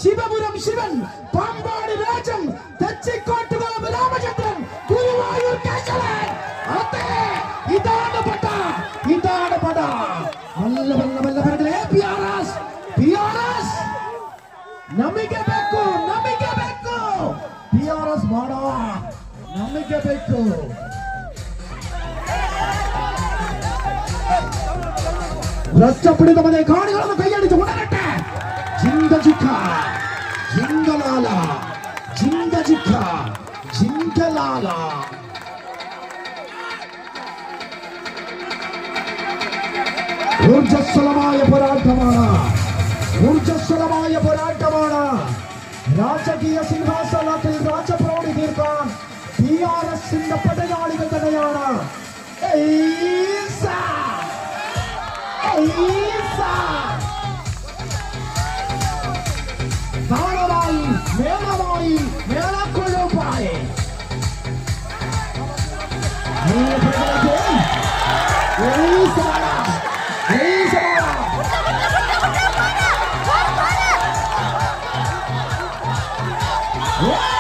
ശിവപുരം ശിവൻ, പാമ്പാടി രാജൻ, തെച്ചിക്കോട്ടുകാവ് രാമചന്ദ്രൻ, ഗുരുവായൂർ കേശവൻ. അതെ, ഇതാണ് പട, ഇതാണ് പട. നല്ല നല്ല നല്ല പടകളെ PRS ನಮಿಗೆಬೇಕು, ನಮಿಗೆಬೇಕು. PRS ಮಾಡ, ನಮಿಗೆಬೇಕು. ರಕ್ತಪುಡಿದ ಮನೆ ಕಾಣಿಗಳನ್ನು ಕೈಯಡಿದು ಉಡಗಟ್ಟೆ. ಜಿಂಗ ಜಿಕ್ಕ, ಜಿಂಗಲಾಲ, ಜಿಂಗ ಜಿಕ್ಕ, ಜಿಂಗಲಾಲ. ഊർജ്ജസ്വലമായ പോരാട്ടമാണ്, ഊർജ്ജസ്വലമായ പോരാട്ടമാണ്. രാജകീയ സിംഹാസനത്തിൽ രാജപ്രൗഢി തീർക്കാൻ PRSന്റെ പടയാളികൾ തന്നെയാണ്. താളമായി, മേളമായി, മേളക്കൊഴുപ്പായി Yeah!